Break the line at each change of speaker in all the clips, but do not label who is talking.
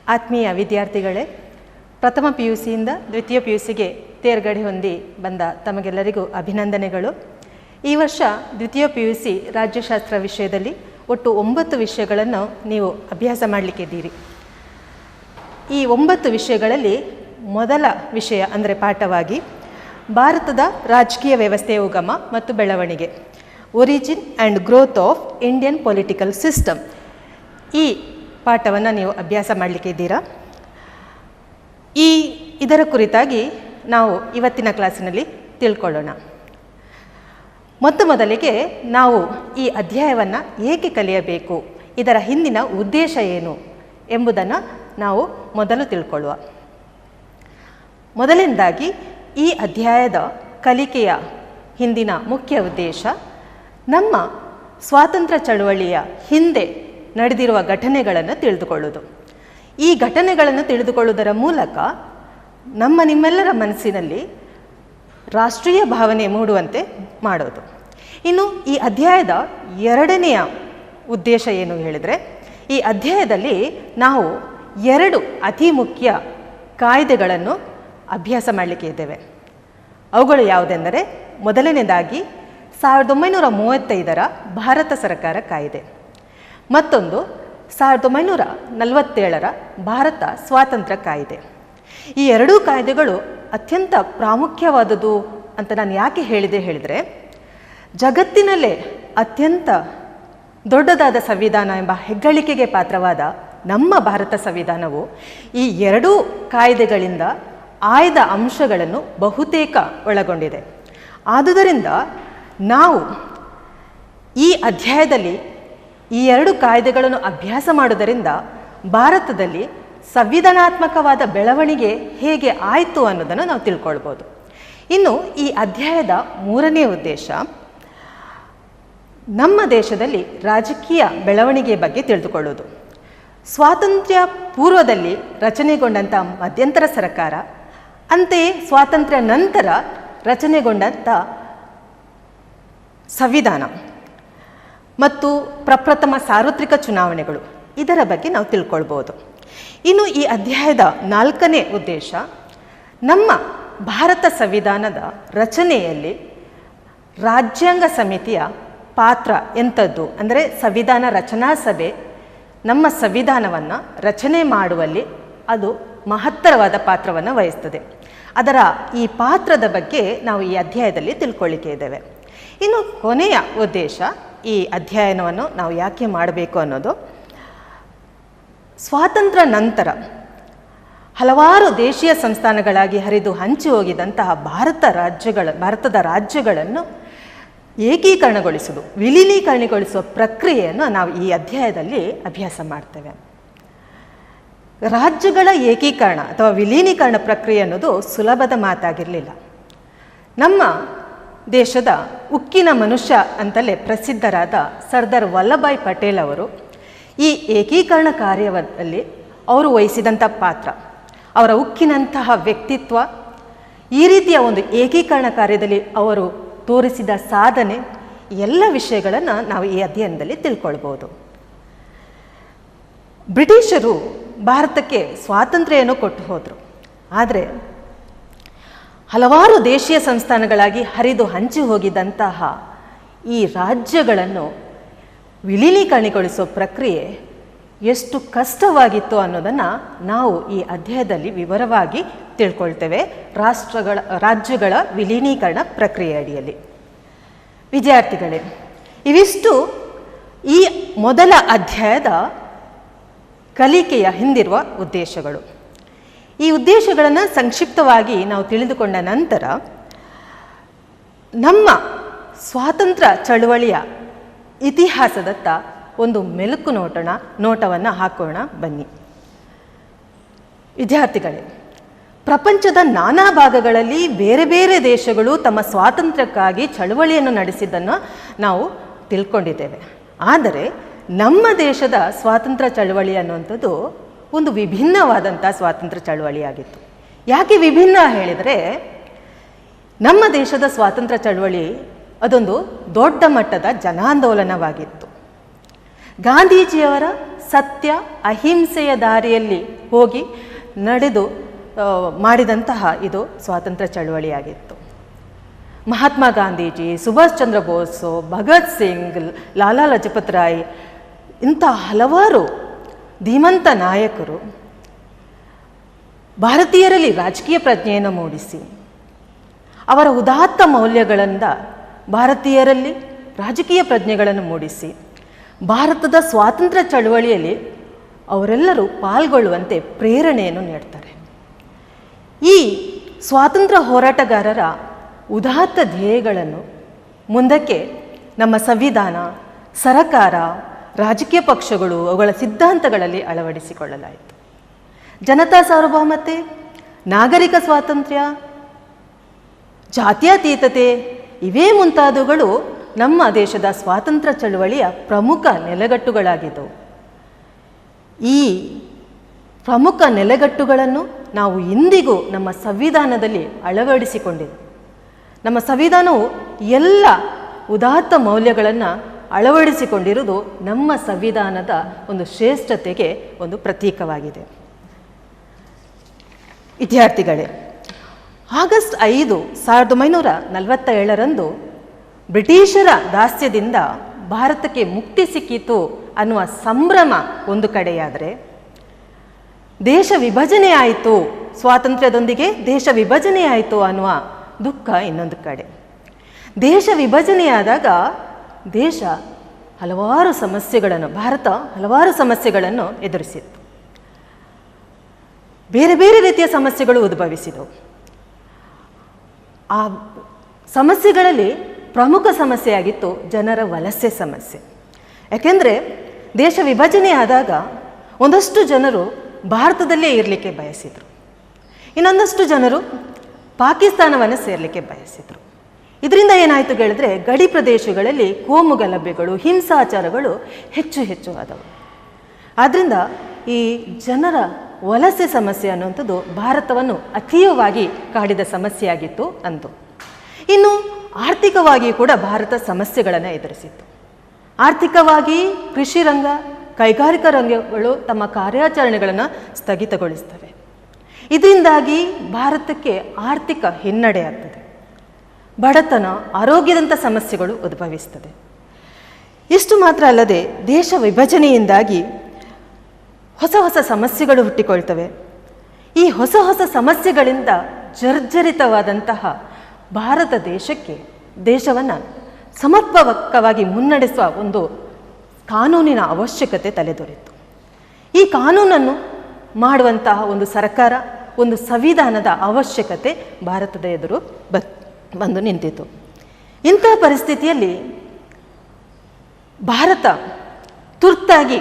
ಆತ್ಮೀಯ ವಿದ್ಯಾರ್ಥಿಗಳೇ, ಪ್ರಥಮ PUCಯಿಂದ ದ್ವಿತೀಯ PUCಗೆ ತೇರ್ಗಡೆ ಹೊಂದಿ ಬಂದ ತಮಗೆಲ್ಲರಿಗೂ ಅಭಿನಂದನೆಗಳು. ಈ ವರ್ಷ ದ್ವಿತೀಯ PUC ರಾಜ್ಯಶಾಸ್ತ್ರ ವಿಷಯದಲ್ಲಿ ಒಟ್ಟು 9 ವಿಷಯಗಳನ್ನು ನೀವು ಅಭ್ಯಾಸ ಮಾಡಲಿಕ್ಕಿದ್ದೀರಿ. ಈ 9 ವಿಷಯಗಳಲ್ಲಿ ಮೊದಲ ವಿಷಯ ಅಂದರೆ ಪಾಠವಾಗಿ ಭಾರತದ ರಾಜಕೀಯ ವ್ಯವಸ್ಥೆಯ ಉಗಮ ಮತ್ತು ಬೆಳವಣಿಗೆ, origin and growth of Indian political system. ಈ ಪಾಠವನ್ನು ನೀವು ಅಭ್ಯಾಸ ಮಾಡಲಿಕ್ಕಿದ್ದೀರಾ. ಇದರ ಕುರಿತಾಗಿ ನಾವು ಇವತ್ತಿನ ಕ್ಲಾಸಿನಲ್ಲಿ ತಿಳ್ಕೊಳ್ಳೋಣ. ಮೊದಲಿಗೆ ನಾವು ಈ ಅಧ್ಯಾಯವನ್ನು ಏಕೆ ಕಲಿಯಬೇಕು, ಇದರ ಹಿಂದಿನ ಉದ್ದೇಶ ಏನು ಎಂಬುದನ್ನು ನಾವು ಮೊದಲು ತಿಳ್ಕೊಳ್ಳುವ. ಮೊದಲನೇದಾಗಿ ಈ ಅಧ್ಯಾಯದ ಕಲಿಕೆಯ ಹಿಂದಿನ ಮುಖ್ಯ ಉದ್ದೇಶ ನಮ್ಮ ಸ್ವಾತಂತ್ರ್ಯ ಚಳವಳಿಯ ಹಿಂದೆ ನಡೆದಿರುವ ಘಟನೆಗಳನ್ನು ತಿಳಿದುಕೊಳ್ಳುವುದು. ಈ ಘಟನೆಗಳನ್ನು ತಿಳಿದುಕೊಳ್ಳುವುದರ ಮೂಲಕ ನಿಮ್ಮೆಲ್ಲರ ಮನಸ್ಸಿನಲ್ಲಿ ರಾಷ್ಟ್ರೀಯ ಭಾವನೆ ಮೂಡುವಂತೆ ಮಾಡೋದು. ಇನ್ನು ಈ ಅಧ್ಯಾಯದ ಎರಡನೆಯ ಉದ್ದೇಶ ಏನು ಹೇಳಿದರೆ, ಈ ಅಧ್ಯಾಯದಲ್ಲಿ ನಾವು 2 ಅತಿ ಮುಖ್ಯ ಕಾಯ್ದೆಗಳನ್ನು ಅಭ್ಯಾಸ ಮಾಡಲಿಕ್ಕೆ ಇದ್ದೇವೆ. ಅವುಗಳು ಯಾವುದೆಂದರೆ, ಮೊದಲನೇದಾಗಿ 1935ರ ಭಾರತ ಸರ್ಕಾರ ಕಾಯ್ದೆ, ಮತ್ತೊಂದು 1947ರ ಭಾರತ ಸ್ವಾತಂತ್ರ್ಯ ಕಾಯ್ದೆ. ಈ 2 ಕಾಯ್ದೆಗಳು ಅತ್ಯಂತ ಪ್ರಾಮುಖ್ಯವಾದುದು ಅಂತ ನಾನು ಯಾಕೆ ಹೇಳಿದರೆ, ಜಗತ್ತಿನಲ್ಲೇ ಅತ್ಯಂತ ದೊಡ್ಡದಾದ ಸಂವಿಧಾನ ಎಂಬ ಹೆಗ್ಗಳಿಕೆಗೆ ಪಾತ್ರವಾದ ನಮ್ಮ ಭಾರತ ಸಂವಿಧಾನವು ಈ 2 ಕಾಯ್ದೆಗಳಿಂದ ಆಯ್ದ ಅಂಶಗಳನ್ನು ಬಹುತೇಕ ಒಳಗೊಂಡಿದೆ. ಆದುದರಿಂದ ನಾವು ಈ ಅಧ್ಯಾಯದಲ್ಲಿ ಈ 2 ಕಾಯ್ದೆಗಳನ್ನು ಅಭ್ಯಾಸ ಮಾಡುವುದರಿಂದ ಭಾರತದಲ್ಲಿ ಸಂವಿಧಾನಾತ್ಮಕವಾದ ಬೆಳವಣಿಗೆ ಹೇಗೆ ಆಯಿತು ಅನ್ನೋದನ್ನು ನಾವು ತಿಳ್ಕೊಳ್ಬೋದು. ಇನ್ನು ಈ ಅಧ್ಯಾಯದ 3ನೇ ಉದ್ದೇಶ ನಮ್ಮ ದೇಶದಲ್ಲಿ ರಾಜಕೀಯ ಬೆಳವಣಿಗೆ ಬಗ್ಗೆ ತಿಳಿದುಕೊಳ್ಳುವುದು. ಸ್ವಾತಂತ್ರ್ಯ ಪೂರ್ವದಲ್ಲಿ ರಚನೆಗೊಂಡಂಥ ಮಧ್ಯಂತರ ಸರ್ಕಾರ, ಅಂತೆಯೇ ಸ್ವಾತಂತ್ರ್ಯ ನಂತರ ರಚನೆಗೊಂಡಂಥ ಸಂವಿಧಾನ ಮತ್ತು ಪ್ರಪ್ರಥಮ ಸಾರ್ವತ್ರಿಕ ಚುನಾವಣೆಗಳು, ಇದರ ಬಗ್ಗೆ ನಾವು ತಿಳ್ಕೊಳ್ಬೋದು. ಇನ್ನು ಈ ಅಧ್ಯಾಯದ 4ನೇ ಉದ್ದೇಶ ನಮ್ಮ ಭಾರತ ಸಂವಿಧಾನದ ರಚನೆಯಲ್ಲಿ ರಾಜ್ಯಾಂಗ ಸಮಿತಿಯ ಪಾತ್ರ ಎಂಥದ್ದು, ಅಂದರೆ ಸಂವಿಧಾನ ರಚನಾ ಸಭೆ ನಮ್ಮ ಸಂವಿಧಾನವನ್ನು ರಚನೆ ಮಾಡುವಲ್ಲಿ ಅದು ಮಹತ್ತರವಾದ ಪಾತ್ರವನ್ನು ವಹಿಸ್ತದೆ. ಅದರ ಈ ಪಾತ್ರದ ಬಗ್ಗೆ ನಾವು ಈ ಅಧ್ಯಾಯದಲ್ಲಿ ತಿಳ್ಕೊಳ್ಳಿಕ್ಕೆ ಇದ್ದೇವೆ. ಇನ್ನು ಕೊನೆಯ ಉದ್ದೇಶ, ಈ ಅಧ್ಯಯನವನ್ನು ನಾವು ಯಾಕೆ ಮಾಡಬೇಕು ಅನ್ನೋದು, ಸ್ವಾತಂತ್ರ್ಯ ನಂತರ ಹಲವಾರು ದೇಶೀಯ ಸಂಸ್ಥಾನಗಳಾಗಿ ಹರಿದು ಹಂಚಿ ಹೋಗಿದಂತಹ ಭಾರತದ ರಾಜ್ಯಗಳನ್ನು ಏಕೀಕರಣಗೊಳಿಸುವುದು, ವಿಲೀನೀಕರಣಗೊಳಿಸುವ ಪ್ರಕ್ರಿಯೆಯನ್ನು ನಾವು ಈ ಅಧ್ಯಾಯದಲ್ಲಿ ಅಭ್ಯಾಸ ಮಾಡ್ತೇವೆ. ರಾಜ್ಯಗಳ ಏಕೀಕರಣ ಅಥವಾ ವಿಲೀನೀಕರಣ ಪ್ರಕ್ರಿಯೆ ಅನ್ನೋದು ಸುಲಭದ ಮಾತಾಗಿರಲಿಲ್ಲ. ನಮ್ಮ ದೇಶದ ಉಕ್ಕಿನ ಮನುಷ್ಯ ಅಂತಲೇ ಪ್ರಸಿದ್ಧರಾದ ಸರ್ದಾರ್ ವಲ್ಲಭಭಾಯಿ ಪಟೇಲ್ ಅವರು ಈ ಏಕೀಕರಣ ಕಾರ್ಯದಲ್ಲಿ ಅವರು ವಹಿಸಿದಂಥ ಪಾತ್ರ, ಅವರ ಉಕ್ಕಿನಂತಹ ವ್ಯಕ್ತಿತ್ವ, ಈ ರೀತಿಯ ಒಂದು ಏಕೀಕರಣ ಕಾರ್ಯದಲ್ಲಿ ಅವರು ತೋರಿಸಿದ ಸಾಧನೆ, ಎಲ್ಲ ವಿಷಯಗಳನ್ನು ನಾವು ಈ ಅಧ್ಯಯನದಲ್ಲಿ ತಿಳ್ಕೊಳ್ಬೋದು. ಬ್ರಿಟಿಷರು ಭಾರತಕ್ಕೆ ಸ್ವಾತಂತ್ರ್ಯವನ್ನು ಕೊಟ್ಟು ಹೋದರು. ಆದರೆ ಹಲವಾರು ದೇಶೀಯ ಸಂಸ್ಥಾನಗಳಾಗಿ ಹರಿದು ಹಂಚಿ ಹೋಗಿದ್ದಂತಹ ಈ ರಾಜ್ಯಗಳನ್ನು ವಿಲೀನೀಕರಣಗೊಳಿಸುವ ಪ್ರಕ್ರಿಯೆ ಎಷ್ಟು ಕಷ್ಟವಾಗಿತ್ತು ಅನ್ನೋದನ್ನು ನಾವು ಈ ಅಧ್ಯಾಯದಲ್ಲಿ ವಿವರವಾಗಿ ತಿಳ್ಕೊಳ್ತೇವೆ. ರಾಜ್ಯಗಳ ವಿಲೀನೀಕರಣ ಪ್ರಕ್ರಿಯೆ ಅಡಿಯಲ್ಲಿ. ವಿದ್ಯಾರ್ಥಿಗಳೇ, ಇವಿಷ್ಟು ಈ ಮೊದಲ ಅಧ್ಯಾಯದ ಕಲಿಕೆಯ ಹಿಂದಿರುವ ಉದ್ದೇಶಗಳು. ಈ ಉದ್ದೇಶಗಳನ್ನು ಸಂಕ್ಷಿಪ್ತವಾಗಿ ನಾವು ತಿಳಿದುಕೊಂಡ ನಂತರ ನಮ್ಮ ಸ್ವಾತಂತ್ರ್ಯ ಚಳುವಳಿಯ ಇತಿಹಾಸದತ್ತ ಒಂದು ಮೆಲುಕು ನೋಟವನ್ನು ಹಾಕೋಣ ಬನ್ನಿ. ವಿದ್ಯಾರ್ಥಿಗಳೇ, ಪ್ರಪಂಚದ ನಾನಾ ಭಾಗಗಳಲ್ಲಿ ಬೇರೆ ಬೇರೆ ದೇಶಗಳು ತಮ್ಮ ಸ್ವಾತಂತ್ರ್ಯಕ್ಕಾಗಿ ಚಳುವಳಿಯನ್ನು ನಡೆಸಿದ್ದನ್ನು ನಾವು ತಿಳ್ಕೊಂಡಿದ್ದೇವೆ. ಆದರೆ ನಮ್ಮ ದೇಶದ ಸ್ವಾತಂತ್ರ್ಯ ಚಳುವಳಿ ಅನ್ನುವಂಥದ್ದು ಒಂದು ವಿಭಿನ್ನವಾದಂಥ ಸ್ವಾತಂತ್ರ್ಯ ಚಳುವಳಿಯಾಗಿತ್ತು. ಯಾಕೆ ವಿಭಿನ್ನ ಹೇಳಿದರೆ, ನಮ್ಮ ದೇಶದ ಸ್ವಾತಂತ್ರ್ಯ ಚಳುವಳಿ ಅದೊಂದು ದೊಡ್ಡ ಮಟ್ಟದ ಜನಾಂದೋಲನವಾಗಿತ್ತು. ಗಾಂಧೀಜಿಯವರ ಸತ್ಯ ಅಹಿಂಸೆಯ ದಾರಿಯಲ್ಲಿ ಹೋಗಿ ನಡೆದು ಮಾಡಿದಂತಹ ಇದು ಸ್ವಾತಂತ್ರ್ಯ ಚಳವಳಿಯಾಗಿತ್ತು. ಮಹಾತ್ಮ ಗಾಂಧೀಜಿ, ಸುಭಾಷ್ ಚಂದ್ರ ಬೋಸ್, ಭಗತ್ ಸಿಂಗ್, ಲಾಲಾ ಲಜಪತ್ ರಾಯ್ ಇಂಥ ಹಲವಾರು ಧೀಮಂತ ನಾಯಕರು ಭಾರತೀಯರಲ್ಲಿ ರಾಜಕೀಯ ಪ್ರಜ್ಞೆಯನ್ನು ಮೂಡಿಸಿ ಅವರ ಉದಾತ್ತ ಮೌಲ್ಯಗಳಿಂದ ಭಾರತೀಯರಲ್ಲಿ ರಾಜಕೀಯ ಪ್ರಜ್ಞೆಗಳನ್ನು ಮೂಡಿಸಿ ಭಾರತದ ಸ್ವಾತಂತ್ರ್ಯ ಚಳವಳಿಯಲ್ಲಿ ಅವರೆಲ್ಲರೂ ಪಾಲ್ಗೊಳ್ಳುವಂತೆ ಪ್ರೇರಣೆಯನ್ನು ನೀಡ್ತಾರೆ. ಈ ಸ್ವಾತಂತ್ರ್ಯ ಹೋರಾಟಗಾರರ ಉದಾತ್ತ ಧ್ಯೇಯಗಳನ್ನು ಮುಂದಕ್ಕೆ ನಮ್ಮ ಸಂವಿಧಾನ, ಸರಕಾರ, ರಾಜಕೀಯ ಪಕ್ಷಗಳು ಅವುಗಳ ಸಿದ್ಧಾಂತಗಳಲ್ಲಿ ಅಳವಡಿಸಿಕೊಳ್ಳಲಾಯಿತು. ಜನತಾ ಸಾರ್ವಭೌಮತೆ, ನಾಗರಿಕ ಸ್ವಾತಂತ್ರ್ಯ, ಜಾತ್ಯತೀತತೆ ಇವೇ ಮುಂತಾದವುಗಳು ನಮ್ಮ ದೇಶದ ಸ್ವಾತಂತ್ರ್ಯ ಚಳವಳಿಯ ಪ್ರಮುಖ ನೆಲೆಗಟ್ಟುಗಳಾಗಿದ್ದವು. ಈ ಪ್ರಮುಖ ನೆಲೆಗಟ್ಟುಗಳನ್ನು ನಾವು ಇಂದಿಗೂ ನಮ್ಮ ಸಂವಿಧಾನದಲ್ಲಿ ಅಳವಡಿಸಿಕೊಂಡಿದ್ದೇವೆ. ನಮ್ಮ ಸಂವಿಧಾನವು ಎಲ್ಲ ಉದಾತ್ತ ಮೌಲ್ಯಗಳನ್ನು ಅಳವಡಿಸಿಕೊಂಡಿರುವುದು ನಮ್ಮ ಸಂವಿಧಾನದ ಒಂದು ಶ್ರೇಷ್ಠತೆಗೆ ಒಂದು ಪ್ರತೀಕವಾಗಿದೆ. ವಿದ್ಯಾರ್ಥಿಗಳೇ, ಆಗಸ್ಟ್ 5, 1947 ಬ್ರಿಟಿಷರ ದಾಸ್ಯದಿಂದ ಭಾರತಕ್ಕೆ ಮುಕ್ತಿ ಸಿಕ್ಕಿತು ಅನ್ನುವ ಸಂಭ್ರಮ ಒಂದು ಕಡೆಯಾದರೆ, ದೇಶ ವಿಭಜನೆ ಆಯಿತು, ಸ್ವಾತಂತ್ರ್ಯದೊಂದಿಗೆ ದೇಶ ವಿಭಜನೆ ಆಯಿತು ಅನ್ನುವ ದುಃಖ ಇನ್ನೊಂದು ಕಡೆ. ದೇಶ ವಿಭಜನೆಯಾದಾಗ ದೇಶ ಹಲವಾರು ಸಮಸ್ಯೆಗಳನ್ನು, ಭಾರತ ಹಲವಾರು ಸಮಸ್ಯೆಗಳನ್ನು ಎದುರಿಸಿತ್ತು. ಬೇರೆ ಬೇರೆ ರೀತಿಯ ಸಮಸ್ಯೆಗಳು ಉದ್ಭವಿಸಿದವು. ಆ ಸಮಸ್ಯೆಗಳಲ್ಲಿ ಪ್ರಮುಖ ಸಮಸ್ಯೆಯಾಗಿತ್ತು ಜನರ ವಲಸೆ ಸಮಸ್ಯೆ. ಯಾಕೆಂದರೆ ದೇಶ ವಿಭಜನೆ ಆದಾಗ ಒಂದಷ್ಟು ಜನರು ಭಾರತದಲ್ಲೇ ಇರಲಿಕ್ಕೆ ಬಯಸಿದರು, ಇನ್ನೊಂದಷ್ಟು ಜನರು ಪಾಕಿಸ್ತಾನವನ್ನು ಸೇರಲಿಕ್ಕೆ ಬಯಸಿದರು. ಇದರಿಂದ ಏನಾಯಿತು ಹೇಳಿದ್ರೆ, ಗಡಿ ಪ್ರದೇಶಗಳಲ್ಲಿ ಕೋಮು ಗಲಭೆಗಳು, ಹಿಂಸಾಚಾರಗಳು ಹೆಚ್ಚು ಆದವು. ಆದ್ದರಿಂದ ಈ ಜನರ ವಲಸೆ ಸಮಸ್ಯೆ ಅನ್ನುವಂಥದ್ದು ಭಾರತವನ್ನು ಅತೀವವಾಗಿ ಕಾಡಿದ ಸಮಸ್ಯೆಯಾಗಿತ್ತು ಅಂದು. ಇನ್ನು ಆರ್ಥಿಕವಾಗಿ ಕೂಡ ಭಾರತ ಸಮಸ್ಯೆಗಳನ್ನು ಎದುರಿಸಿತ್ತು. ಆರ್ಥಿಕವಾಗಿ ಕೃಷಿ ರಂಗ, ಕೈಗಾರಿಕಾ ರಂಗಗಳು ತಮ್ಮ ಕಾರ್ಯಾಚರಣೆಗಳನ್ನು ಸ್ಥಗಿತಗೊಳಿಸ್ತವೆ. ಇದರಿಂದಾಗಿ ಭಾರತಕ್ಕೆ ಆರ್ಥಿಕ ಹಿನ್ನಡೆ ಆಗ್ತದೆ. ಬಡತನ, ಆರೋಗ್ಯದಂಥ ಸಮಸ್ಯೆಗಳು ಉದ್ಭವಿಸ್ತದೆ. ಇಷ್ಟು ಮಾತ್ರ ಅಲ್ಲದೆ ದೇಶ ವಿಭಜನೆಯಿಂದಾಗಿ ಹೊಸ ಸಮಸ್ಯೆಗಳು ಹುಟ್ಟಿಕೊಳ್ತವೆ. ಈ ಹೊಸ ಸಮಸ್ಯೆಗಳಿಂದ ಜರ್ಜರಿತವಾದಂತಹ ಭಾರತ ದೇಶವನ್ನು ಸಮರ್ಪಕವಾಗಿ ಮುನ್ನಡೆಸುವ ಒಂದು ಕಾನೂನಿನ ಅವಶ್ಯಕತೆ ತಲೆದೋರಿತು. ಈ ಕಾನೂನನ್ನು ಮಾಡುವಂತಹ ಒಂದು ಸರ್ಕಾರ, ಒಂದು ಸಂವಿಧಾನದ ಅವಶ್ಯಕತೆ ಭಾರತದ ಎದುರು ಬಂದು ನಿಂತಿತು. ಇಂತಹ ಪರಿಸ್ಥಿತಿಯಲ್ಲಿ ಭಾರತ ತುರ್ತಾಗಿ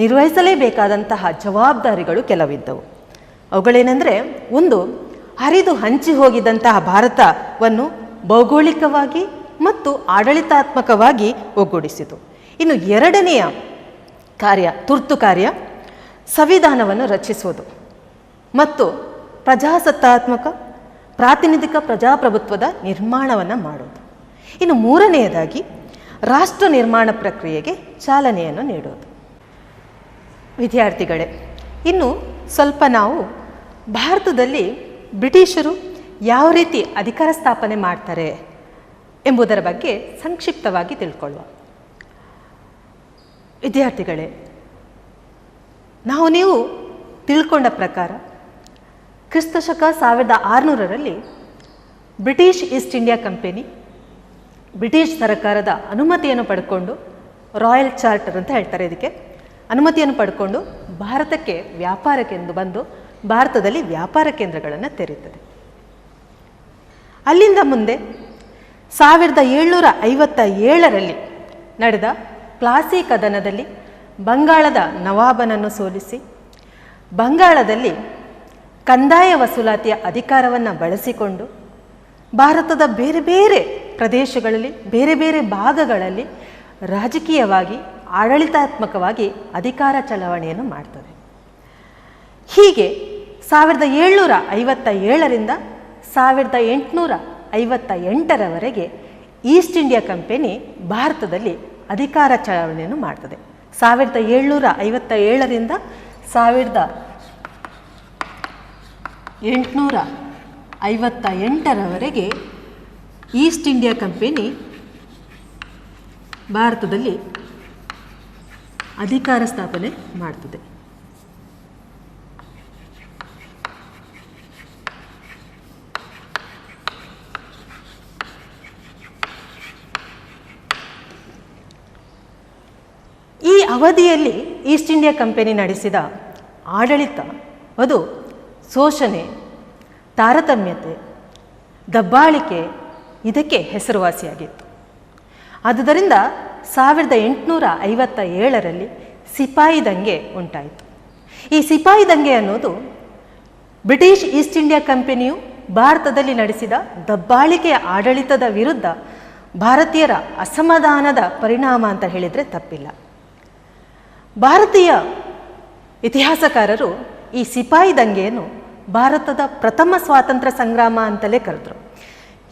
ನಿರ್ವಹಿಸಲೇಬೇಕಾದಂತಹ ಜವಾಬ್ದಾರಿಗಳು ಕೆಲವಿದ್ದವು. ಅವುಗಳೇನೆಂದರೆ, ಒಂದು, ಹರಿದು ಹಂಚಿ ಹೋಗಿದ್ದಂತಹ ಭಾರತವನ್ನು ಭೌಗೋಳಿಕವಾಗಿ ಮತ್ತು ಆಡಳಿತಾತ್ಮಕವಾಗಿ ಒಗ್ಗೂಡಿಸಿತು. ಇನ್ನು ಎರಡನೆಯ ತುರ್ತು ಕಾರ್ಯ ಸಂವಿಧಾನವನ್ನು ರಚಿಸುವುದು ಮತ್ತು ಪ್ರಜಾಸತ್ತಾತ್ಮಕ ಪ್ರಾತಿನಿಧಿಕ ಪ್ರಜಾಪ್ರಭುತ್ವದ ನಿರ್ಮಾಣವನ್ನು ಮಾಡೋದು. ಇನ್ನು ಮೂರನೆಯದಾಗಿ ರಾಷ್ಟ್ರ ನಿರ್ಮಾಣ ಪ್ರಕ್ರಿಯೆಗೆ ಚಾಲನೆಯನ್ನು ನೀಡೋದು. ವಿದ್ಯಾರ್ಥಿಗಳೇ, ಇನ್ನು ಸ್ವಲ್ಪ ನಾವು ಭಾರತದಲ್ಲಿ ಬ್ರಿಟಿಷರು ಯಾವ ರೀತಿ ಅಧಿಕಾರ ಸ್ಥಾಪನೆ ಮಾಡ್ತಾರೆ ಎಂಬುದರ ಬಗ್ಗೆ ಸಂಕ್ಷಿಪ್ತವಾಗಿ ತಿಳ್ಕೊಳ್ಳುವ. ವಿದ್ಯಾರ್ಥಿಗಳೇ, ನೀವು ತಿಳ್ಕೊಂಡ ಪ್ರಕಾರ ಕ್ರಿಸ್ತಶಕ 1600 British East India company British ಸರ್ಕಾರದ ಅನುಮತಿಯನ್ನು ಪಡ್ಕೊಂಡು, ರಾಯಲ್ ಚಾರ್ಟರ್ ಅಂತ ಹೇಳ್ತಾರೆ ಇದಕ್ಕೆ, ಅನುಮತಿಯನ್ನು ಪಡ್ಕೊಂಡು ಭಾರತಕ್ಕೆ ವ್ಯಾಪಾರಕ್ಕೆಂದು ಬಂದು ಭಾರತದಲ್ಲಿ ವ್ಯಾಪಾರ ಕೇಂದ್ರಗಳನ್ನು ತೆರೀತದೆ. ಅಲ್ಲಿಂದ ಮುಂದೆ 1757 ನಡೆದ ಪ್ಲಾಸಿ ಕದನದಲ್ಲಿ ಬಂಗಾಳದ ನವಾಬನನ್ನು ಸೋಲಿಸಿ ಬಂಗಾಳದಲ್ಲಿ ಕಂದಾಯ ವಸೂಲಾತಿಯ ಅಧಿಕಾರವನ್ನು ಬಳಸಿಕೊಂಡು ಭಾರತದ ಬೇರೆ ಬೇರೆ ಪ್ರದೇಶಗಳಲ್ಲಿ, ಬೇರೆ ಬೇರೆ ಭಾಗಗಳಲ್ಲಿ ರಾಜಕೀಯವಾಗಿ, ಆಡಳಿತಾತ್ಮಕವಾಗಿ ಅಧಿಕಾರ ಚಲಾವಣೆಯನ್ನು ಮಾಡ್ತದೆ. ಹೀಗೆ 1757 1858 ಈಸ್ಟ್ ಇಂಡಿಯಾ ಕಂಪೆನಿ ಭಾರತದಲ್ಲಿ ಅಧಿಕಾರ ಚಲಾವಣೆಯನ್ನು ಮಾಡ್ತದೆ. 1757ರಿಂದ 1858ರವರೆಗೆ ಈಸ್ಟ್ ಇಂಡಿಯಾ ಕಂಪನಿ ಭಾರತದಲ್ಲಿ ಅಧಿಕಾರ ಸ್ಥಾಪನೆ ಮಾಡ್ತದೆ. ಈ ಅವಧಿಯಲ್ಲಿ ಈಸ್ಟ್ ಇಂಡಿಯಾ ಕಂಪನಿ ನಡೆಸಿದ ಆಡಳಿತ ಅದು ಶೋಷಣೆ, ತಾರತಮ್ಯತೆ, ದಬ್ಬಾಳಿಕೆ ಇದಕ್ಕೆ ಹೆಸರುವಾಸಿಯಾಗಿತ್ತು. ಆದುದರಿಂದ 1857ರಲ್ಲಿ ಸಿಪಾಯಿ ದಂಗೆ ಉಂಟಾಯಿತು. ಈ ಸಿಪಾಯಿ ದಂಗೆ ಅನ್ನೋದು ಬ್ರಿಟಿಷ್ ಈಸ್ಟ್ ಇಂಡಿಯಾ ಕಂಪನಿಯು ಭಾರತದಲ್ಲಿ ನಡೆಸಿದ ದಬ್ಬಾಳಿಕೆಯ ಆಡಳಿತದ ವಿರುದ್ಧ ಭಾರತೀಯರ ಅಸಮಾಧಾನದ ಪರಿಣಾಮ ಅಂತ ಹೇಳಿದರೆ ತಪ್ಪಿಲ್ಲ. ಭಾರತೀಯ ಇತಿಹಾಸಕಾರರು ಈ ಸಿಪಾಯಿ ದಂಗೆಯನ್ನು ಭಾರತದ ಪ್ರಥಮ ಸ್ವಾತಂತ್ರ್ಯ ಸಂಗ್ರಾಮ ಅಂತಲೇ ಕರೆದರು.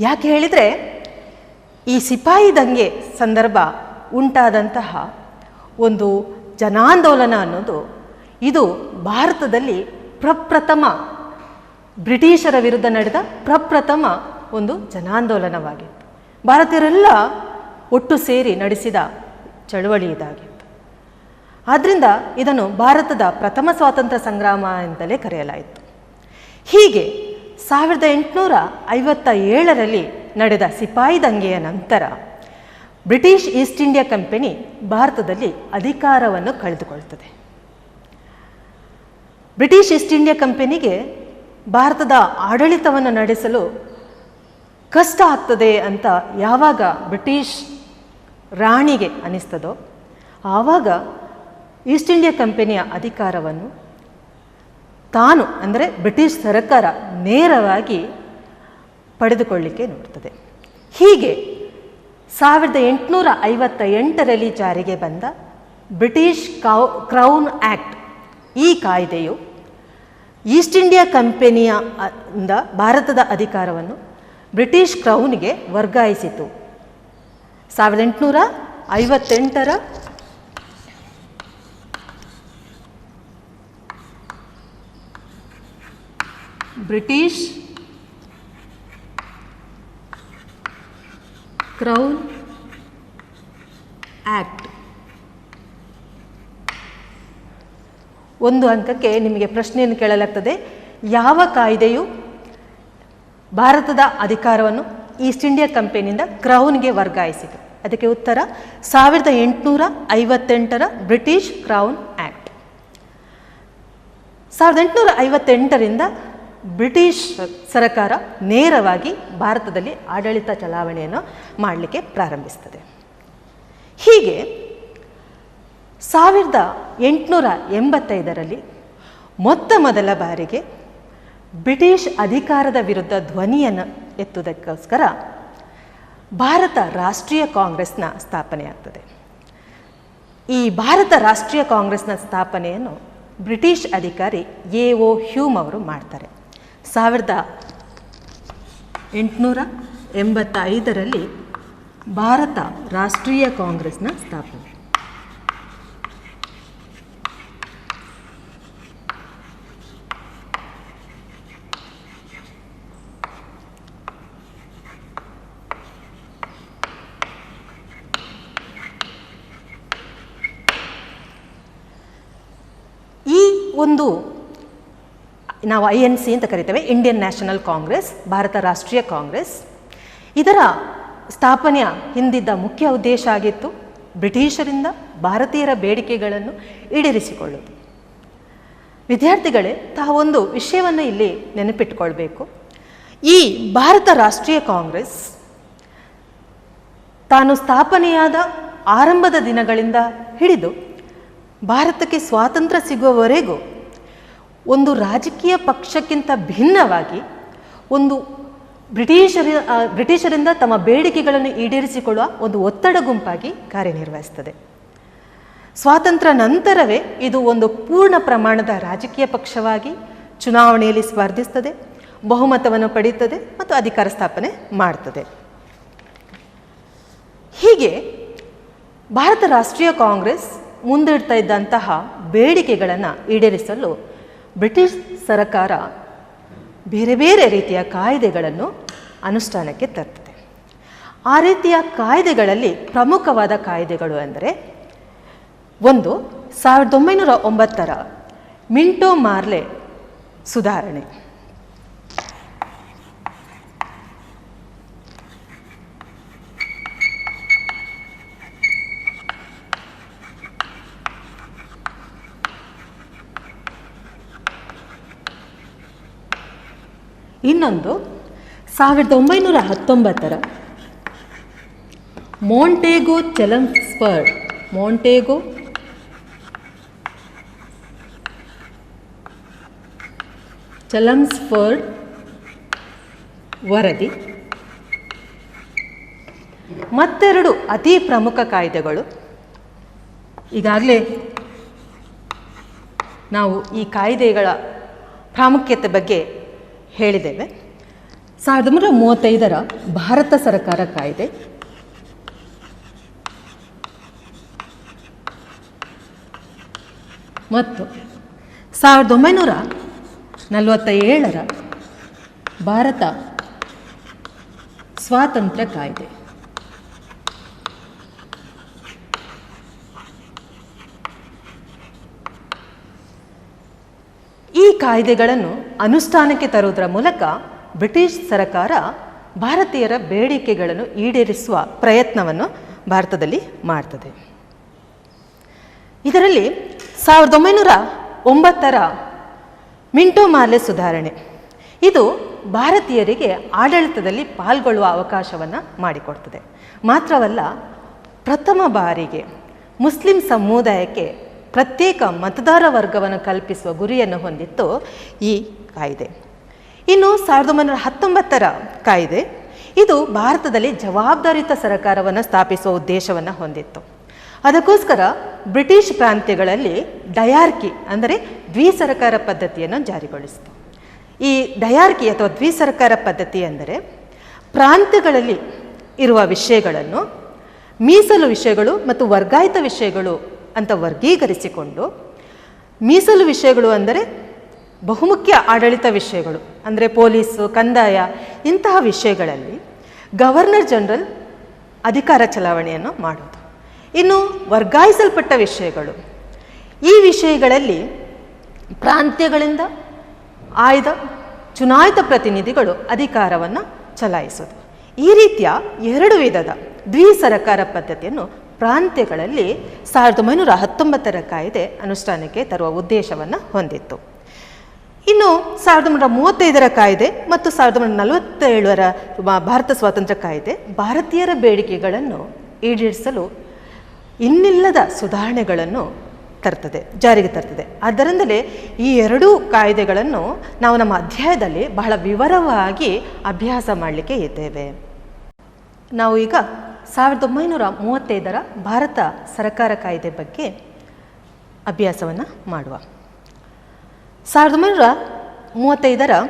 ಯಾಕೆ ಹೇಳಿದರೆ ಈ ಸಿಪಾಯಿ ದಂಗೆ ಸಂದರ್ಭ ಉಂಟಾದಂತಹ ಒಂದು ಜನಾಂದೋಲನ ಅನ್ನೋದು ಇದು ಭಾರತದಲ್ಲಿ ಪ್ರಪ್ರಥಮ ಬ್ರಿಟಿಷರ ವಿರುದ್ಧ ನಡೆದ ಪ್ರಪ್ರಥಮ ಒಂದು ಜನಾಂದೋಲನವಾಗಿತ್ತು. ಭಾರತೀಯರೆಲ್ಲ ಒಟ್ಟು ಸೇರಿ ನಡೆಸಿದ ಚಳವಳಿ ಇದಾಗಿತ್ತು. ಆದ್ದರಿಂದ ಇದನ್ನು ಭಾರತದ ಪ್ರಥಮ ಸ್ವಾತಂತ್ರ್ಯ ಸಂಗ್ರಾಮ ಅಂತಲೇ ಕರೆಯಲಾಯಿತು. ಹೀಗೆ 1857ರಲ್ಲಿ ನಡೆದ ಸಿಪಾಯಿ ದಂಗೆಯ ನಂತರ ಬ್ರಿಟಿಷ್ ಈಸ್ಟ್ ಇಂಡಿಯಾ ಕಂಪನಿ ಭಾರತದಲ್ಲಿ ಅಧಿಕಾರವನ್ನು ಕಳೆದುಕೊಳ್ತದೆ. ಬ್ರಿಟಿಷ್ ಈಸ್ಟ್ ಇಂಡಿಯಾ ಕಂಪನಿಗೆ ಭಾರತದ ಆಡಳಿತವನ್ನು ನಡೆಸಲು ಕಷ್ಟ ಆಗ್ತದೆ ಅಂತ ಯಾವಾಗ ಬ್ರಿಟಿಷ್ ರಾಣಿಗೆ ಅನಿಸ್ತದೋ ಆವಾಗ ಈಸ್ಟ್ ಇಂಡಿಯಾ ಕಂಪನಿಯ ಅಧಿಕಾರವನ್ನು ತಾನು ಅಂದರೆ ಬ್ರಿಟಿಷ್ ಸರ್ಕಾರ ನೇರವಾಗಿ ಪಡೆದುಕೊಳ್ಳಿಕ್ಕೆ ನೋಡ್ತದೆ. ಹೀಗೆ 1858ರಲ್ಲಿ ಜಾರಿಗೆ ಬಂದ ಬ್ರಿಟಿಷ್ ಕ್ರೌನ್ ಆ್ಯಕ್ಟ್ ಈ ಕಾಯ್ದೆಯು ಈಸ್ಟ್ ಇಂಡಿಯಾ ಕಂಪನಿಯ ಭಾರತದ ಅಧಿಕಾರವನ್ನು ಬ್ರಿಟಿಷ್ ಕ್ರೌನ್ಗೆ ವರ್ಗಾಯಿಸಿತು. 1858ರ ಬ್ರಿಟಿಷ್ ಕ್ರೌನ್ ಆ್ಯಕ್ಟ್. ಒಂದು ಅಂಕಕ್ಕೆ ನಿಮಗೆ ಪ್ರಶ್ನೆಯನ್ನು ಕೇಳಲಾಗ್ತದೆ, ಯಾವ ಕಾಯ್ದೆಯು ಭಾರತದ ಅಧಿಕಾರವನ್ನು ಈಸ್ಟ್ ಇಂಡಿಯಾ ಕಂಪನಿಯಿಂದ ಕ್ರೌನ್ಗೆ ವರ್ಗಾಯಿಸಿತು? ಅದಕ್ಕೆ ಉತ್ತರ 1858ರ ಬ್ರಿಟಿಷ್ ಕ್ರೌನ್ ಆ್ಯಕ್ಟ್. 1858ರಿಂದ ಬ್ರಿಟಿಷ್ ಸರ್ಕಾರ ನೇರವಾಗಿ ಭಾರತದಲ್ಲಿ ಆಡಳಿತ ಚಲಾವಣೆಯನ್ನು ಮಾಡಲಿಕ್ಕೆ ಪ್ರಾರಂಭಿಸ್ತದೆ. ಹೀಗೆ 1885ರಲ್ಲಿ ಮೊತ್ತ ಮೊದಲ ಬಾರಿಗೆ ಬ್ರಿಟಿಷ್ ಅಧಿಕಾರದ ವಿರುದ್ಧ ಧ್ವನಿಯನ್ನು ಎತ್ತುವುದಕ್ಕೋಸ್ಕರ ಭಾರತ ರಾಷ್ಟ್ರೀಯ ಕಾಂಗ್ರೆಸ್ನ ಸ್ಥಾಪನೆಯಾಗ್ತದೆ. ಈ ಭಾರತ ರಾಷ್ಟ್ರೀಯ ಕಾಂಗ್ರೆಸ್ನ ಸ್ಥಾಪನೆಯನ್ನು ಬ್ರಿಟಿಷ್ ಅಧಿಕಾರಿ ಎ.ಒ. ಹ್ಯೂಮ್ ಅವರು ಮಾಡ್ತಾರೆ. 1885ರಲ್ಲಿ ಭಾರತ ರಾಷ್ಟ್ರೀಯ ಕಾಂಗ್ರೆಸ್ನ ಸ್ಥಾಪನೆ. ಈ ಒಂದು ನಾವು INC ಅಂತ ಕರಿತೇವೆ, ಇಂಡಿಯನ್ ನ್ಯಾಷನಲ್ ಕಾಂಗ್ರೆಸ್, ಭಾರತ ರಾಷ್ಟ್ರೀಯ ಕಾಂಗ್ರೆಸ್. ಇದರ ಸ್ಥಾಪನೆಯ ಹಿಂದಿದ್ದ ಮುಖ್ಯ ಉದ್ದೇಶ ಆಗಿತ್ತು ಬ್ರಿಟಿಷರಿಂದ ಭಾರತೀಯರ ಬೇಡಿಕೆಗಳನ್ನು ಈಡೇರಿಸಿಕೊಳ್ಳುವುದು. ವಿದ್ಯಾರ್ಥಿಗಳೇ, ತಾವೊಂದು ವಿಷಯವನ್ನು ಇಲ್ಲಿ ನೆನಪಿಟ್ಟುಕೊಳ್ಬೇಕು. ಈ ಭಾರತ ರಾಷ್ಟ್ರೀಯ ಕಾಂಗ್ರೆಸ್ ತಾನು ಸ್ಥಾಪನೆಯಾದ ಆರಂಭದ ದಿನಗಳಿಂದ ಹಿಡಿದು ಭಾರತಕ್ಕೆ ಸ್ವಾತಂತ್ರ್ಯ ಸಿಗುವವರೆಗೂ ಒಂದು ರಾಜಕೀಯ ಪಕ್ಷಕ್ಕಿಂತ ಭಿನ್ನವಾಗಿ ಒಂದು ಬ್ರಿಟಿಷರಿಂದ ತಮ್ಮ ಬೇಡಿಕೆಗಳನ್ನು ಈಡೇರಿಸಿಕೊಳ್ಳುವ ಒಂದು ಒತ್ತಡ ಗುಂಪಾಗಿ ಕಾರ್ಯನಿರ್ವಹಿಸ್ತದೆ. ಸ್ವಾತಂತ್ರ್ಯ ನಂತರವೇ ಇದು ಒಂದು ಪೂರ್ಣ ಪ್ರಮಾಣದ ರಾಜಕೀಯ ಪಕ್ಷವಾಗಿ ಚುನಾವಣೆಯಲ್ಲಿ ಸ್ಪರ್ಧಿಸ್ತದೆ, ಬಹುಮತವನ್ನು ಪಡೆಯುತ್ತದೆ ಮತ್ತು ಅಧಿಕಾರ ಸ್ಥಾಪನೆ ಮಾಡ್ತದೆ. ಹೀಗೆ ಭಾರತ ರಾಷ್ಟ್ರೀಯ ಕಾಂಗ್ರೆಸ್ ಮುಂದಿಡ್ತಾ ಇದ್ದಂತಹ ಬೇಡಿಕೆಗಳನ್ನು ಈಡೇರಿಸಲು ಬ್ರಿಟಿಷ್ ಸರ್ಕಾರ ಬೇರೆ ಬೇರೆ ರೀತಿಯ ಕಾಯ್ದೆಗಳನ್ನು ಅನುಷ್ಠಾನಕ್ಕೆ ತರ್ತದೆ. ಆ ರೀತಿಯ ಕಾಯ್ದೆಗಳಲ್ಲಿ ಪ್ರಮುಖವಾದ ಕಾಯ್ದೆಗಳು ಅಂದರೆ ಒಂದು 1909 ಮಿಂಟೋ ಮಾರ್ಲೆ ಸುಧಾರಣೆ. ಇನ್ನೊಂದು 1919 ಮಾಂಟೇಗೋ ಚಲಮ್ಸ್ಫರ್ಡ್ ವರದಿ. ಮತ್ತೆರಡು ಅತಿ ಪ್ರಮುಖ ಕಾಯ್ದೆಗಳು. ಈಗಾಗಲೇ ನಾವು ಈ ಕಾಯ್ದೆಗಳ ಪ್ರಾಮುಖ್ಯತೆ ಬಗ್ಗೆ ಹೇಳಿದ್ದೇವೆ. 1935 ಭಾರತ ಸರ್ಕಾರ ಕಾಯ್ದೆ, ಮತ್ತು 1947 ಭಾರತ ಸ್ವಾತಂತ್ರ್ಯ ಕಾಯ್ದೆ. ಈ ಕಾಯ್ದೆಗಳನ್ನು ಅನುಷ್ಠಾನಕ್ಕೆ ತರುವುದರ ಮೂಲಕ ಬ್ರಿಟಿಷ್ ಸರ್ಕಾರ ಭಾರತೀಯರ ಬೇಡಿಕೆಗಳನ್ನು ಈಡೇರಿಸುವ ಪ್ರಯತ್ನವನ್ನು ಭಾರತದಲ್ಲಿ ಮಾಡ್ತದೆ. ಇದರಲ್ಲಿ 1909 ಮಿಂಟೋ ಮಾರ್ಲೆ ಸುಧಾರಣೆ ಇದು ಭಾರತೀಯರಿಗೆ ಆಡಳಿತದಲ್ಲಿ ಪಾಲ್ಗೊಳ್ಳುವ ಅವಕಾಶವನ್ನು ಮಾಡಿಕೊಡ್ತದೆ. ಮಾತ್ರವಲ್ಲ, ಪ್ರಥಮ ಬಾರಿಗೆ ಮುಸ್ಲಿಂ ಸಮುದಾಯಕ್ಕೆ ಪ್ರತ್ಯೇಕ ಮತದಾರ ವರ್ಗವನ್ನು ಕಲ್ಪಿಸುವ ಗುರಿಯನ್ನು ಹೊಂದಿತ್ತು ಈ ಕಾಯ್ದೆ. ಇನ್ನು 1919 ಕಾಯ್ದೆ ಇದು ಭಾರತದಲ್ಲಿ ಜವಾಬ್ದಾರಿಯುತ ಸರ್ಕಾರವನ್ನು ಸ್ಥಾಪಿಸುವ ಉದ್ದೇಶವನ್ನು ಹೊಂದಿತ್ತು. ಅದಕ್ಕೋಸ್ಕರ ಬ್ರಿಟಿಷ್ ಪ್ರಾಂತ್ಯಗಳಲ್ಲಿ ಡಯಾರ್ಕಿ ಅಂದರೆ ದ್ವಿಸರ್ಕಾರ ಪದ್ಧತಿಯನ್ನು ಜಾರಿಗೊಳಿಸಿತು. ಈ ಡಯಾರ್ಕಿ ಅಥವಾ ದ್ವಿಸರ್ಕಾರ ಪದ್ಧತಿ ಅಂದರೆ ಪ್ರಾಂತ್ಯಗಳಲ್ಲಿ ಇರುವ ವಿಷಯಗಳನ್ನು ಮೀಸಲು ವಿಷಯಗಳು ಮತ್ತು ವರ್ಗಾಯಿತ ವಿಷಯಗಳು ಅಂತ ವರ್ಗೀಕರಿಸಿಕೊಂಡು, ಮೀಸಲು ವಿಷಯಗಳು ಅಂದರೆ ಬಹುಮುಖ್ಯ ಆಡಳಿತ ವಿಷಯಗಳು ಅಂದರೆ ಪೊಲೀಸು, ಕಂದಾಯ ಇಂತಹ ವಿಷಯಗಳಲ್ಲಿ ಗವರ್ನರ್ ಜನರಲ್ ಅಧಿಕಾರ ಚಲಾವಣೆಯನ್ನು ಮಾಡೋದು. ಇನ್ನು ವರ್ಗಾಯಿಸಲ್ಪಟ್ಟ ವಿಷಯಗಳು, ಈ ವಿಷಯಗಳಲ್ಲಿ ಪ್ರಾಂತ್ಯಗಳಿಂದ ಆಯ್ದ ಚುನಾಯಿತ ಪ್ರತಿನಿಧಿಗಳು ಅಧಿಕಾರವನ್ನು ಚಲಾಯಿಸೋದು. ಈ ರೀತಿಯ ಎರಡು ವಿಧದ ದ್ವಿಸರ್ಕಾರ ಪದ್ಧತಿಯನ್ನು ಪ್ರಾಂತ್ಯಗಳಲ್ಲಿ 1919 ಕಾಯ್ದೆ ಅನುಷ್ಠಾನಕ್ಕೆ ತರುವ ಉದ್ದೇಶವನ್ನು ಹೊಂದಿತ್ತು. ಇನ್ನು 1935 ಕಾಯ್ದೆ ಮತ್ತು 1947 ಭಾರತ ಸ್ವಾತಂತ್ರ್ಯ ಕಾಯ್ದೆ ಭಾರತೀಯರ ಬೇಡಿಕೆಗಳನ್ನು ಈಡೇರಿಸಲು ಇನ್ನಿಲ್ಲದ ಸುಧಾರಣೆಗಳನ್ನು ಜಾರಿಗೆ ತರ್ತದೆ. ಆದ್ದರಿಂದಲೇ ಈ ಎರಡೂ ಕಾಯ್ದೆಗಳನ್ನು ನಾವು ನಮ್ಮ ಅಧ್ಯಾಯದಲ್ಲಿ ಬಹಳ ವಿವರವಾಗಿ ಅಭ್ಯಾಸ ಮಾಡಲಿಕ್ಕೆ ಇದ್ದೇವೆ. ನಾವು ಈಗ 1935 ಭಾರತ ಸರ್ಕಾರ ಕಾಯ್ದೆ ಬಗ್ಗೆ ಅಭ್ಯಾಸವನ್ನು ಮಾಡುವ. 1935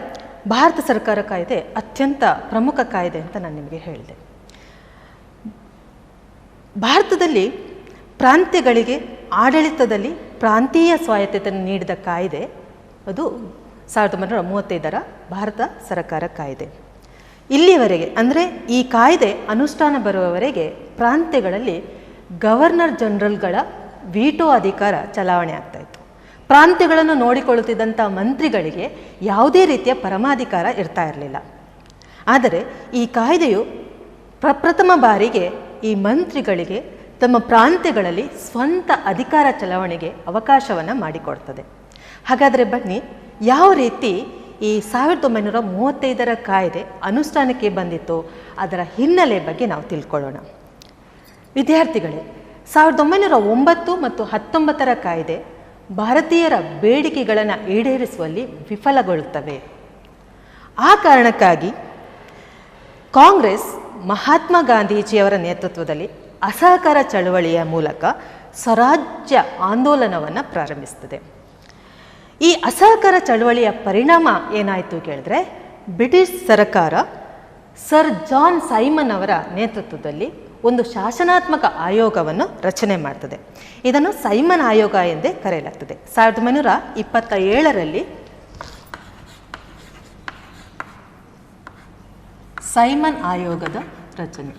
ಭಾರತ ಸರ್ಕಾರ ಕಾಯ್ದೆ ಅತ್ಯಂತ ಪ್ರಮುಖ ಕಾಯ್ದೆ ಅಂತ ನಾನು ನಿಮಗೆ ಹೇಳಿದೆ. ಭಾರತದಲ್ಲಿ ಪ್ರಾಂತ್ಯಗಳಿಗೆ ಆಡಳಿತದಲ್ಲಿ ಪ್ರಾಂತೀಯ ಸ್ವಾಯತ್ತತೆಯನ್ನು ನೀಡಿದ ಕಾಯ್ದೆ ಅದು 1935 ಭಾರತ ಸರ್ಕಾರ ಕಾಯ್ದೆ. ಇಲ್ಲಿವರೆಗೆ ಅಂದರೆ ಈ ಕಾಯ್ದೆ ಅನುಷ್ಠಾನ ಬರುವವರೆಗೆ ಪ್ರಾಂತ್ಯಗಳಲ್ಲಿ ಗವರ್ನರ್ ಜನರಲ್ಗಳ ವೀಟೋ ಅಧಿಕಾರ ಚಲಾವಣೆ ಆಗ್ತಾಯಿತ್ತು. ಪ್ರಾಂತ್ಯಗಳನ್ನು ನೋಡಿಕೊಳ್ಳುತ್ತಿದ್ದಂಥ ಮಂತ್ರಿಗಳಿಗೆ ಯಾವುದೇ ರೀತಿಯ ಪರಮಾಧಿಕಾರ ಇರ್ತಾ ಇರಲಿಲ್ಲ. ಆದರೆ ಈ ಕಾಯ್ದೆಯು ಪ್ರಪ್ರಥಮ ಬಾರಿಗೆ ಈ ಮಂತ್ರಿಗಳಿಗೆ ತಮ್ಮ ಪ್ರಾಂತ್ಯಗಳಲ್ಲಿ ಸ್ವಂತ ಅಧಿಕಾರ ಚಲಾವಣೆಗೆ ಅವಕಾಶವನ್ನು ಮಾಡಿಕೊಡ್ತದೆ. ಹಾಗಾದರೆ ಬನ್ನಿ, ಯಾವ ರೀತಿ ಈ 1935 ಕಾಯ್ದೆ ಅನುಷ್ಠಾನಕ್ಕೆ ಬಂದಿತ್ತು, ಅದರ ಹಿನ್ನೆಲೆ ಬಗ್ಗೆ ನಾವು ತಿಳ್ಕೊಳ್ಳೋಣ. ವಿದ್ಯಾರ್ಥಿಗಳೇ, 1909 ಮತ್ತು 19 ಕಾಯ್ದೆ ಭಾರತೀಯರ ಬೇಡಿಕೆಗಳನ್ನು ಈಡೇರಿಸುವಲ್ಲಿ ವಿಫಲಗೊಳ್ಳುತ್ತವೆ. ಆ ಕಾರಣಕ್ಕಾಗಿ ಕಾಂಗ್ರೆಸ್ ಮಹಾತ್ಮ ಗಾಂಧೀಜಿಯವರ ನೇತೃತ್ವದಲ್ಲಿ ಅಸಹಕಾರ ಚಳವಳಿಯ ಮೂಲಕ ಸ್ವರಾಜ್ಯ ಆಂದೋಲನವನ್ನು ಪ್ರಾರಂಭಿಸುತ್ತದೆ. ಈ ಅಸಹಕಾರ ಚಳವಳಿಯ ಪರಿಣಾಮ ಏನಾಯಿತು ಕೇಳಿದ್ರೆ, ಬ್ರಿಟಿಷ್ ಸರ್ಕಾರ ಸರ್ ಜಾನ್ ಸೈಮನ್ ಅವರ ನೇತೃತ್ವದಲ್ಲಿ ಒಂದು ಶಾಸನಾತ್ಮಕ ಆಯೋಗವನ್ನು ರಚನೆ ಮಾಡ್ತದೆ. ಇದನ್ನು ಸೈಮನ್ ಆಯೋಗ ಎಂದೇ ಕರೆಯಲಾಗ್ತದೆ. 1927ರಲ್ಲಿ ಸೈಮನ್ ಆಯೋಗದ ರಚನೆ.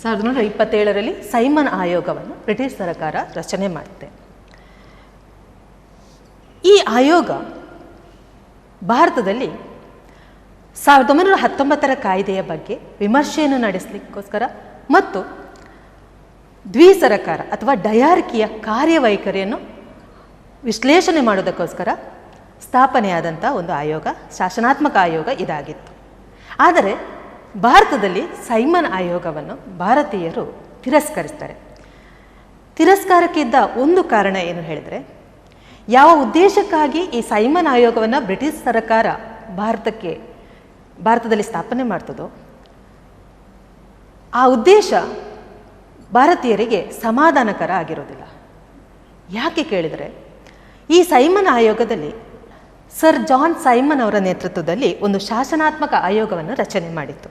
1927ರಲ್ಲಿ ಸೈಮನ್ ಆಯೋಗವನ್ನು ಬ್ರಿಟಿಷ್ ಸರ್ಕಾರ ರಚನೆ ಮಾಡುತ್ತೆ. ಈ ಆಯೋಗ ಭಾರತದಲ್ಲಿ 1919ರ ಕಾಯ್ದೆಯ ಬಗ್ಗೆ ವಿಮರ್ಶೆಯನ್ನು ನಡೆಸಲಿಕ್ಕೋಸ್ಕರ ಮತ್ತು ದ್ವಿಸರಕಾರ ಅಥವಾ ಡಯಾರ್ಕಿಯ ಕಾರ್ಯವೈಖರಿಯನ್ನು ವಿಶ್ಲೇಷಣೆ ಮಾಡೋದಕ್ಕೋಸ್ಕರ ಸ್ಥಾಪನೆಯಾದಂಥ ಒಂದು ಆಯೋಗ, ಶಾಸನಾತ್ಮಕ ಆಯೋಗ ಇದಾಗಿತ್ತು. ಆದರೆ ಭಾರತದಲ್ಲಿ ಸೈಮನ್ ಆಯೋಗವನ್ನು ಭಾರತೀಯರು ತಿರಸ್ಕರಿಸ್ತಾರೆ. ತಿರಸ್ಕಾರಕ್ಕಿದ್ದ ಒಂದು ಕಾರಣ ಏನು ಹೇಳಿದರೆ, ಯಾವ ಉದ್ದೇಶಕ್ಕಾಗಿ ಈ ಸೈಮನ್ ಆಯೋಗವನ್ನು ಬ್ರಿಟಿಷ್ ಸರ್ಕಾರ ಭಾರತದಲ್ಲಿ ಸ್ಥಾಪನೆ ಮಾಡ್ತದೋ ಆ ಉದ್ದೇಶ ಭಾರತೀಯರಿಗೆ ಸಮಾಧಾನಕರ ಆಗಿರೋದಿಲ್ಲ. ಯಾಕೆ ಕೇಳಿದರೆ, ಈ ಸೈಮನ್ ಆಯೋಗದಲ್ಲಿ ಸರ್ ಜಾನ್ ಸೈಮನ್ ಅವರ ನೇತೃತ್ವದಲ್ಲಿ ಒಂದು ಶಾಸನಾತ್ಮಕ ಆಯೋಗವನ್ನು ರಚನೆ ಮಾಡಿತ್ತು.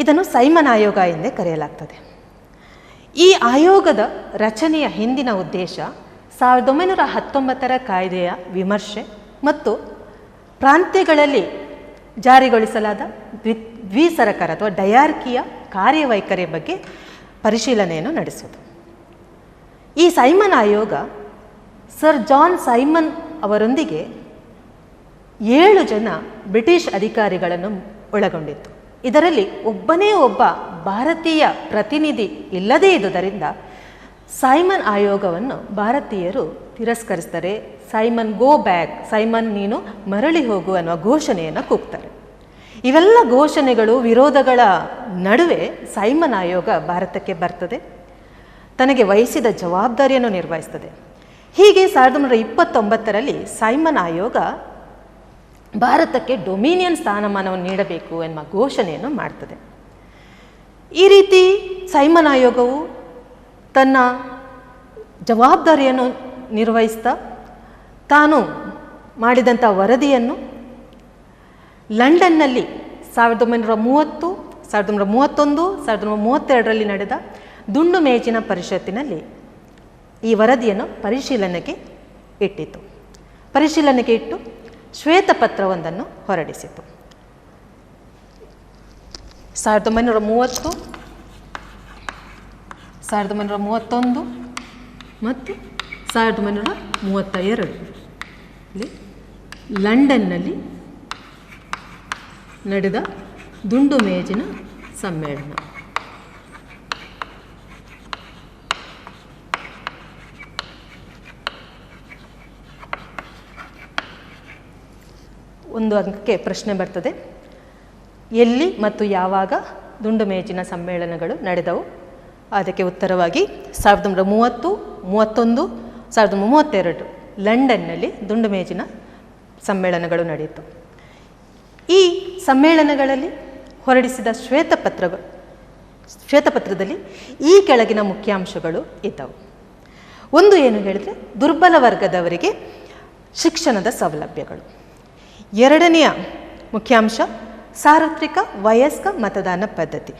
ಇದನ್ನು ಸೈಮನ್ ಆಯೋಗ ಎಂದೇ ಕರೆಯಲಾಗ್ತದೆ. ಈ ಆಯೋಗದ ರಚನೆಯ ಹಿಂದಿನ ಉದ್ದೇಶ 1919ರ ಕಾಯ್ದೆಯ ವಿಮರ್ಶೆ ಮತ್ತು ಪ್ರಾಂತ್ಯಗಳಲ್ಲಿ ಜಾರಿಗೊಳಿಸಲಾದ ದ್ವಿಸರಕಾರ ಅಥವಾ ಡಯಾರ್ಕಿಯ ಕಾರ್ಯವೈಖರಿಯ ಬಗ್ಗೆ ಪರಿಶೀಲನೆಯನ್ನು ನಡೆಸುವುದು. ಈ ಸೈಮನ್ ಆಯೋಗ ಸರ್ ಜಾನ್ ಸೈಮನ್ ಅವರೊಂದಿಗೆ 7 ಜನ ಬ್ರಿಟಿಷ್ ಅಧಿಕಾರಿಗಳನ್ನು ಒಳಗೊಂಡಿತ್ತು. ಇದರಲ್ಲಿ ಒಬ್ಬನೇ ಒಬ್ಬ ಭಾರತೀಯ ಪ್ರತಿನಿಧಿ ಇಲ್ಲದೇ ಇದ್ದುದರಿಂದ ಸೈಮನ್ ಆಯೋಗವನ್ನು ಭಾರತೀಯರು ತಿರಸ್ಕರಿಸ್ತಾರೆ. ಸೈಮನ್ ಗೋ ಬ್ಯಾಕ್, ಸೈಮನ್ ನೀನು ಮರಳಿ ಹೋಗು ಅನ್ನುವ ಘೋಷಣೆಯನ್ನು ಕೂಗ್ತಾರೆ. ಇವೆಲ್ಲ ಘೋಷಣೆಗಳು, ವಿರೋಧಗಳ ನಡುವೆ ಸೈಮನ್ ಆಯೋಗ ಭಾರತಕ್ಕೆ ಬರ್ತದೆ, ತನಗೆ ವಹಿಸಿದ ಜವಾಬ್ದಾರಿಯನ್ನು ನಿರ್ವಹಿಸ್ತದೆ. ಹೀಗೆ 1929ರಲ್ಲಿ ಸೈಮನ್ ಆಯೋಗ ಭಾರತಕ್ಕೆ ಡೊಮಿನಿಯನ್ ಸ್ಥಾನಮಾನವನ್ನು ನೀಡಬೇಕು ಎನ್ನುವ ಘೋಷಣೆಯನ್ನು ಮಾಡ್ತದೆ. ಈ ರೀತಿ ಸೈಮನ್ ಆಯೋಗವು ತನ್ನ ಜವಾಬ್ದಾರಿಯನ್ನು ನಿರ್ವಹಿಸ್ತಾ ತಾನು ಮಾಡಿದಂಥ ವರದಿಯನ್ನು ಲಂಡನ್ನಲ್ಲಿ 1930, 1931, 1932ರಲ್ಲಿ ನಡೆದ ದುಂಡು ಮೇಜಿನ ಪರಿಷತ್ತಿನಲ್ಲಿ ಈ ವರದಿಯನ್ನು ಪರಿಶೀಲನೆಗೆ ಇಟ್ಟು ಶ್ವೇತಪತ್ರವೊಂದನ್ನು ಹೊರಡಿಸಿತು. 1930, 1931 ಮತ್ತು 1932 ಲಂಡನ್ನಲ್ಲಿ ನಡೆದ ದುಂಡು ಮೇಜಿನ ಸಮ್ಮೇಳನ. ಒಂದು ಅಂಕಕ್ಕೆ ಪ್ರಶ್ನೆ ಬರ್ತದೆ, ಎಲ್ಲಿ ಮತ್ತು ಯಾವಾಗ ದುಂಡು ಮೇಜಿನ ಸಮ್ಮೇಳನಗಳು ನಡೆದವು? ಅದಕ್ಕೆ ಉತ್ತರವಾಗಿ 1930, 1931, 1932 ಲಂಡನ್ನಲ್ಲಿ ದುಂಡು ಮೇಜಿನ ಸಮ್ಮೇಳನಗಳು ನಡೆಯಿತು. ಈ ಸಮ್ಮೇಳನಗಳಲ್ಲಿ ಹೊರಡಿಸಿದ ಶ್ವೇತಪತ್ರದಲ್ಲಿ ಈ ಕೆಳಗಿನ ಮುಖ್ಯಾಂಶಗಳು ಇದ್ದವು. ಒಂದು ಏನು ಹೇಳಿದರೆ, ದುರ್ಬಲ ವರ್ಗದವರಿಗೆ ಶಿಕ್ಷಣದ ಸೌಲಭ್ಯಗಳು. ಎರಡನೆಯ ಮುಖ್ಯಾಂಶ ಸಾರ್ವತ್ರಿಕ ವಯಸ್ಕ ಮತದಾನ ಪದ್ಧತಿ.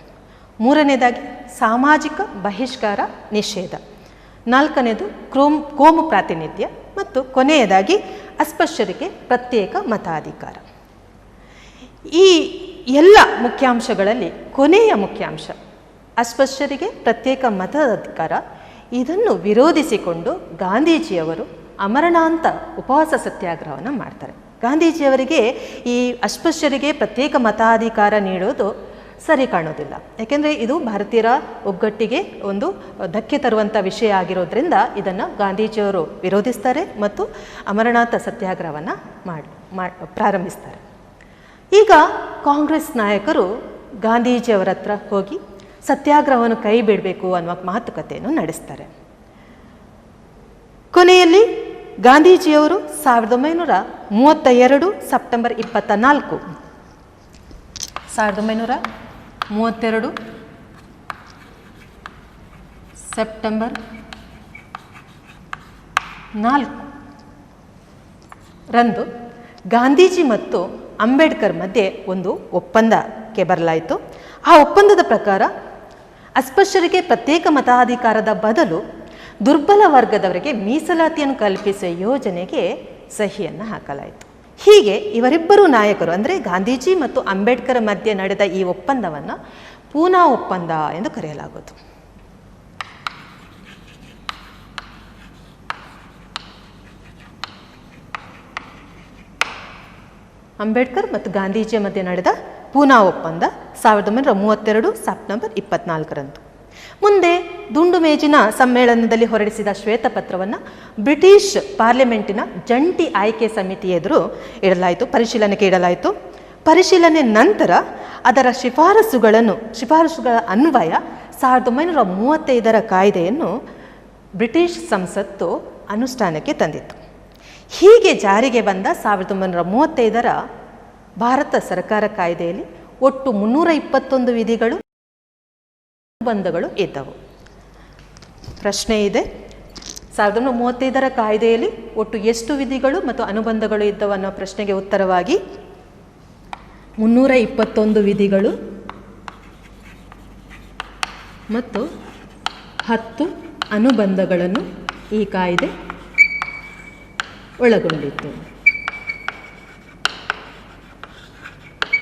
ಮೂರನೇದಾಗಿ ಸಾಮಾಜಿಕ ಬಹಿಷ್ಕಾರ ನಿಷೇಧ. ನಾಲ್ಕನೇದು ಕೋಮು ಪ್ರಾತಿನಿಧ್ಯ ಮತ್ತು ಕೊನೆಯದಾಗಿ ಅಸ್ಪೃಶ್ಯರಿಗೆ ಪ್ರತ್ಯೇಕ ಮತಾಧಿಕಾರ. ಈ ಎಲ್ಲ ಮುಖ್ಯಾಂಶಗಳಲ್ಲಿ ಕೊನೆಯ ಮುಖ್ಯಾಂಶ ಅಸ್ಪೃಶ್ಯರಿಗೆ ಪ್ರತ್ಯೇಕ ಮತಾಧಿಕಾರ, ಇದನ್ನು ವಿರೋಧಿಸಿಕೊಂಡು ಗಾಂಧೀಜಿಯವರು ಅಮರಣಾಂತ ಉಪವಾಸ ಸತ್ಯಾಗ್ರಹವನ್ನು ಮಾಡ್ತಾರೆ. ಗಾಂಧೀಜಿಯವರಿಗೆ ಈ ಅಸ್ಪೃಶ್ಯರಿಗೆ ಪ್ರತ್ಯೇಕ ಮತಾಧಿಕಾರ ನೀಡೋದು ಸರಿ ಕಾಣೋದಿಲ್ಲ. ಯಾಕೆಂದರೆ ಇದು ಭಾರತೀಯರ ಒಗ್ಗಟ್ಟಿಗೆ ಒಂದು ಧಕ್ಕೆ ತರುವಂಥ ವಿಷಯ ಆಗಿರೋದ್ರಿಂದ ಇದನ್ನು ಗಾಂಧೀಜಿಯವರು ವಿರೋಧಿಸ್ತಾರೆ ಮತ್ತು ಅಮರನಾಥ ಸತ್ಯಾಗ್ರಹವನ್ನು ಪ್ರಾರಂಭಿಸ್ತಾರೆ. ಈಗ ಕಾಂಗ್ರೆಸ್ ನಾಯಕರು ಗಾಂಧೀಜಿಯವರ ಹತ್ರ ಹೋಗಿ ಸತ್ಯಾಗ್ರಹವನ್ನು ಕೈ ಬಿಡಬೇಕು ಅನ್ನುವ ಮಾತುಕತೆಯನ್ನು ನಡೆಸ್ತಾರೆ. ಕೊನೆಯಲ್ಲಿ ಗಾಂಧೀಜಿಯವರು 1932 ಸೆಪ್ಟೆಂಬರ್ 24, 1932 ಸೆಪ್ಟೆಂಬರ್ 4 ರಂದು ಗಾಂಧೀಜಿ ಮತ್ತು ಅಂಬೇಡ್ಕರ್ ಮಧ್ಯೆ ಒಂದು ಒಪ್ಪಂದಕ್ಕೆ ಬರಲಾಯಿತು. ಆ ಒಪ್ಪಂದದ ಪ್ರಕಾರ ಅಸ್ಪೃಶ್ಯರಿಗೆ ಪ್ರತ್ಯೇಕ ಮತಾಧಿಕಾರದ ಬದಲು ದುರ್ಬಲ ವರ್ಗದವರಿಗೆ ಮೀಸಲಾತಿಯನ್ನು ಕಲ್ಪಿಸುವ ಯೋಜನೆಗೆ ಸಹಿಯನ್ನು ಹಾಕಲಾಯಿತು. ಹೀಗೆ ಇವರಿಬ್ಬರು ನಾಯಕರು ಅಂದರೆ ಗಾಂಧೀಜಿ ಮತ್ತು ಅಂಬೇಡ್ಕರ್ ಮಧ್ಯೆ ನಡೆದ ಈ ಒಪ್ಪಂದವನ್ನು ಪೂನಾ ಒಪ್ಪಂದ ಎಂದು ಕರೆಯಲಾಗುವುದು. ಅಂಬೇಡ್ಕರ್ ಮತ್ತು ಗಾಂಧೀಜಿಯ ಮಧ್ಯೆ ನಡೆದ ಪೂನಾ ಒಪ್ಪಂದ 1932 ಸೆಪ್ಟೆಂಬರ್ 24ರಂದು. ಮುಂದೆ ದುಂಡು ಮೇಜಿನ ಸಮ್ಮೇಳನದಲ್ಲಿ ಹೊರಡಿಸಿದ ಶ್ವೇತಪತ್ರವನ್ನು ಬ್ರಿಟಿಷ್ ಪಾರ್ಲಿಮೆಂಟಿನ ಜಂಟಿ ಆಯ್ಕೆ ಸಮಿತಿ ಎದುರು ಪರಿಶೀಲನೆಗೆ ಇಡಲಾಯಿತು. ಪರಿಶೀಲನೆ ನಂತರ ಅದರ ಶಿಫಾರಸುಗಳ ಅನ್ವಯ 1935ರ ಕಾಯ್ದೆಯನ್ನು ಬ್ರಿಟಿಷ್ ಸಂಸತ್ತು ಅನುಷ್ಠಾನಕ್ಕೆ ತಂದಿತ್ತು. ಹೀಗೆ ಜಾರಿಗೆ ಬಂದ 1935ರ ಭಾರತ ಸರ್ಕಾರ ಕಾಯ್ದೆಯಲ್ಲಿ ಒಟ್ಟು 321 ವಿಧಿಗಳು ಅನುಬಂಧಗಳು ಇದ್ದವು. ಪ್ರಶ್ನೆ ಇದೆ, 1935ರ ಕಾಯ್ದೆಯಲ್ಲಿ ಒಟ್ಟು ಎಷ್ಟು ವಿಧಿಗಳು ಮತ್ತು ಅನುಬಂಧಗಳು ಇದ್ದವು ಅನ್ನೋ ಪ್ರಶ್ನೆಗೆ ಉತ್ತರವಾಗಿ 321 ವಿಧಿಗಳು ಮತ್ತು 10 ಅನುಬಂಧಗಳನ್ನು ಈ ಕಾಯ್ದೆ ಒಳಗೊಂಡಿತ್ತು.